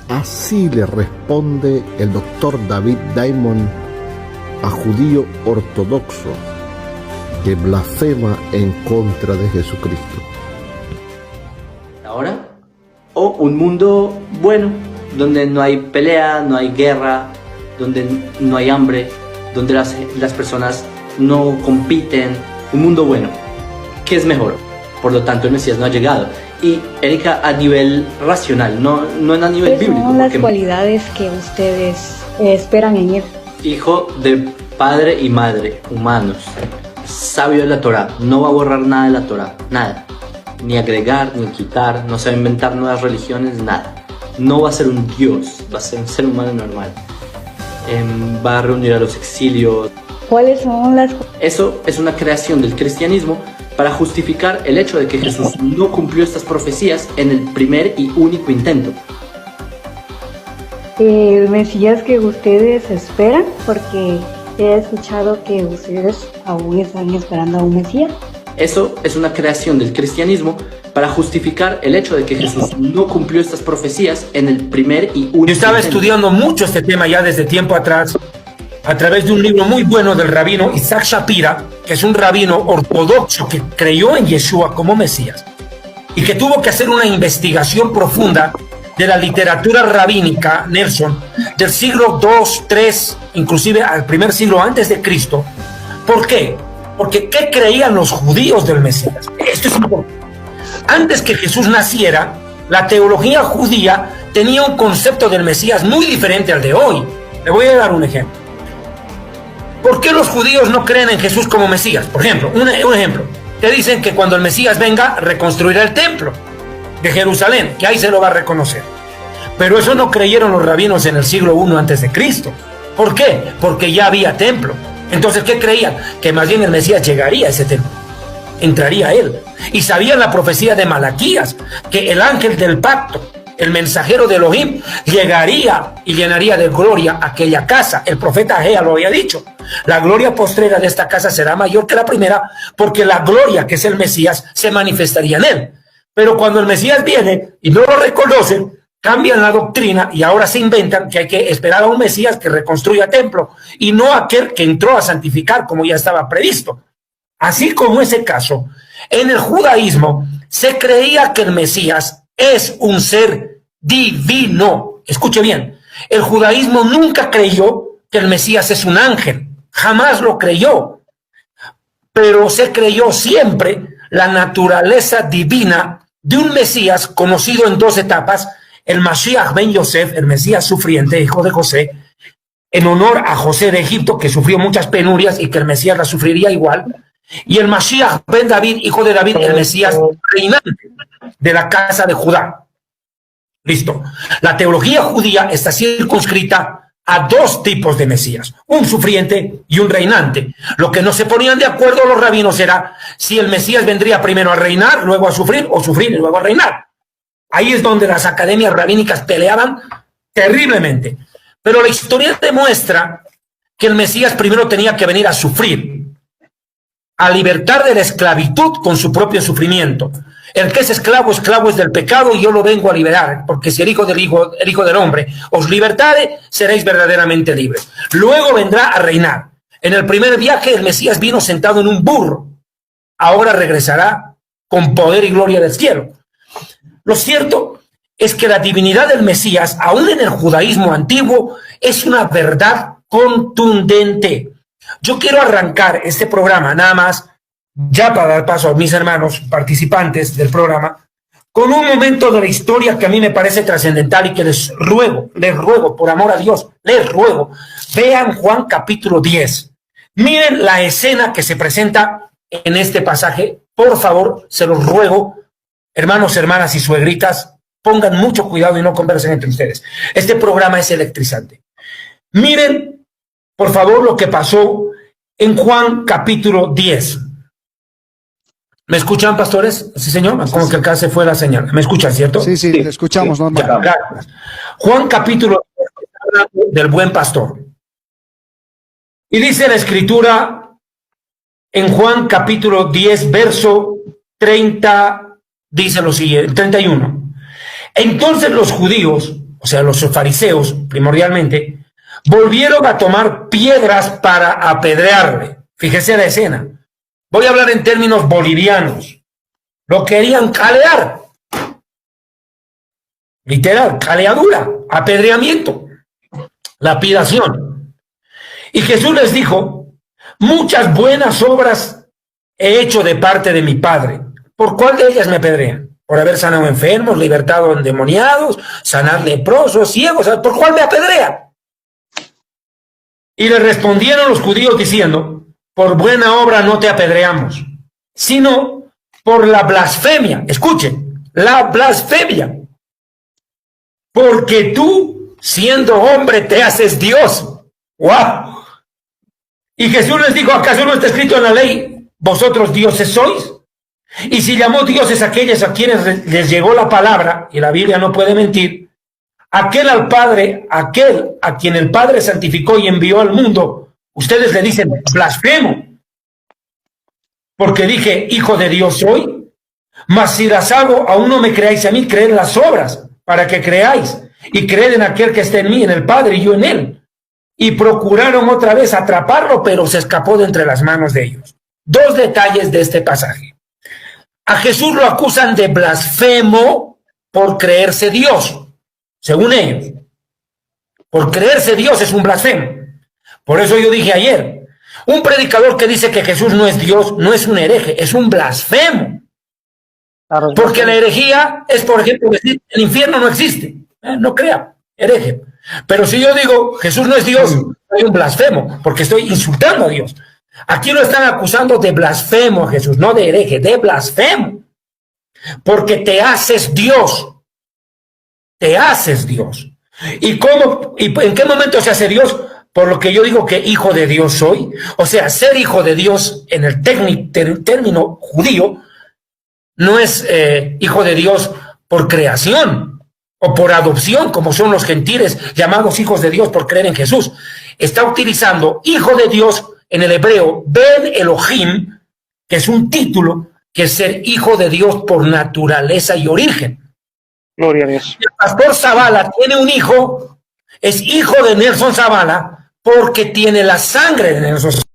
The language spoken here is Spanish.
Así le responde el doctor David Diamond a judío ortodoxo que blasfema en contra de Jesucristo. Ahora, o un mundo bueno, donde no hay pelea, no hay guerra, donde no hay hambre, donde las personas no compiten, un mundo bueno. ¿Qué es mejor? Por lo tanto, el Mesías no ha llegado. Y Erika, a nivel racional, no a nivel bíblico. ¿Cuáles son las cualidades que ustedes esperan en él? Hijo de padre y madre, humanos, sabio de la Torá, no va a borrar nada de la Torá, nada. Ni agregar, ni quitar, no se va a inventar nuevas religiones, nada. No va a ser un dios, va a ser un ser humano normal. Va a reunir a los exilios. ¿Cuáles son las...? Eso es una creación del cristianismo para justificar el hecho de que Jesús no cumplió estas profecías en el primer y único intento. El Mesías que ustedes esperan, porque he escuchado que ustedes aún están esperando a un Mesías. Eso es una creación del cristianismo para justificar el hecho de que Jesús no cumplió estas profecías en el primer y único Yo estaba intento. estudiando mucho este tema ya desde tiempo atrás, a través de un libro muy bueno del rabino Isaac Shapira, que es un rabino ortodoxo que creyó en Yeshua como Mesías y que tuvo que hacer una investigación profunda de la literatura rabínica, Nelson, del siglo II, III, inclusive al primer siglo antes de Cristo. ¿Por qué? Porque ¿qué creían los judíos del Mesías? Esto es importante. Antes que Jesús naciera, la teología judía tenía un concepto del Mesías muy diferente al de hoy. Le voy a dar un ejemplo. ¿Por qué los judíos no creen en Jesús como Mesías? Por ejemplo, un ejemplo. Te dicen que cuando el Mesías venga, reconstruirá el templo de Jerusalén, que ahí se lo va a reconocer. Pero eso no creyeron los rabinos en el siglo I antes de Cristo. ¿Por qué? Porque ya había templo. Entonces, ¿qué creían? Que más bien el Mesías llegaría a ese templo. Entraría a él. Y sabían la profecía de Malaquías, que el ángel del pacto, el mensajero de Elohim, llegaría y llenaría de gloria aquella casa. El profeta Agea lo había dicho. La gloria postrera de esta casa será mayor que la primera, porque la gloria, que es el Mesías, se manifestaría en él. Pero cuando el Mesías viene y no lo reconocen, cambian la doctrina y ahora se inventan que hay que esperar a un Mesías que reconstruya templo y no aquel que entró a santificar como ya estaba previsto. Así como ese caso, en el judaísmo se creía que el Mesías es un ser divino. Escuche bien, el judaísmo nunca creyó que el Mesías es un ángel, jamás lo creyó, pero se creyó siempre la naturaleza divina de un Mesías conocido en dos etapas: el Mashiach ben Yosef, el Mesías sufriente, hijo de José, en honor a José de Egipto, que sufrió muchas penurias y que el Mesías las sufriría igual, y el Mashiach ben David, hijo de David, el Mesías reinante de la casa de Judá. Listo. La teología judía está circunscrita a dos tipos de Mesías, un sufriente y un reinante. Lo que no se ponían de acuerdo los rabinos era si el Mesías vendría primero a reinar, luego a sufrir, o sufrir y luego a reinar. Ahí es donde las academias rabínicas peleaban terriblemente. Pero la historia demuestra que el Mesías primero tenía que venir a sufrir, a libertar de la esclavitud con su propio sufrimiento. El que es esclavo es del pecado, y yo lo vengo a liberar, porque si el Hijo del Hombre os libertare, seréis verdaderamente libres. Luego vendrá a reinar. En el primer viaje el Mesías vino sentado en un burro. Ahora regresará con poder y gloria del cielo. Lo cierto es que la divinidad del Mesías, aún en el judaísmo antiguo, es una verdad contundente. Yo quiero arrancar este programa nada más, ya para dar paso a mis hermanos participantes del programa, con un momento de la historia que a mí me parece trascendental y que les ruego, por amor a Dios, les ruego, vean Juan capítulo 10. Miren la escena que se presenta en este pasaje. Por favor, se los ruego, hermanos, hermanas y suegritas, pongan mucho cuidado y no conversen entre ustedes. Este programa es electrizante. Miren, por favor, lo que pasó en Juan capítulo 10. ¿Me escuchan, pastores? Sí, señor. Como que acá se fue la señal. ¿Me escuchan, cierto? Sí, le escuchamos, normal. Ya, gracias. Juan capítulo 10 del buen pastor. Y dice la escritura en Juan capítulo 10, verso 30, dice lo siguiente, 31. Entonces los judíos, o o sea, los fariseos primordialmente, volvieron a tomar piedras para apedrearle. Fíjese la escena. Voy a hablar en términos bolivianos. Lo querían calear. Literal, caleadura, apedreamiento, lapidación. Y Jesús les dijo, muchas buenas obras he hecho de parte de mi Padre. ¿Por cuál de ellas me apedrean? Por haber sanado enfermos, libertado endemoniados, sanar leprosos, ciegos. ¿Por cuál me apedrean? Y le respondieron los judíos diciendo, por buena obra no te apedreamos, sino por la blasfemia. Escuchen, la blasfemia. Porque tú, siendo hombre, te haces Dios. ¡Wow! Y Jesús les dijo, ¿acaso no está escrito en la ley, vosotros dioses sois? Y si llamó dioses a aquellos a quienes les llegó la palabra, y la Biblia no puede mentir, aquel al Padre, aquel a quien el Padre santificó y envió al mundo, ustedes le dicen blasfemo, porque dije, hijo de Dios soy. Mas si las hago, aún no me creáis a mí, creed las obras, para que creáis, y creed en aquel que está en mí, en el Padre, y yo en él. Y procuraron otra vez atraparlo, pero se escapó de entre las manos de ellos. Dos detalles de este pasaje. A Jesús lo acusan de blasfemo por creerse Dios, según ellos. Por creerse Dios es un blasfemo. Por eso yo dije ayer, un predicador que dice que Jesús no es Dios, no es un hereje, es un blasfemo. Porque la herejía es, por ejemplo, decir, el infierno no existe. No crea, hereje. Pero si yo digo, Jesús no es Dios, soy un blasfemo, porque estoy insultando a Dios. Aquí lo están acusando de blasfemo a Jesús, no de hereje, de blasfemo. Porque te haces Dios. Te haces Dios. ¿Y cómo? ¿Y en qué momento se hace Dios? Por lo que yo digo que hijo de Dios soy. O sea, ser hijo de Dios en el término judío no es hijo de Dios por creación o por adopción, como son los gentiles llamados hijos de Dios por creer en Jesús. Está utilizando hijo de Dios en el hebreo, Ben Elohim, que es un título, que es ser hijo de Dios por naturaleza y origen. Gloria a Dios. El pastor Zavala tiene un hijo, es hijo de Nelson Zavala, porque tiene la sangre de Nelson Zavala.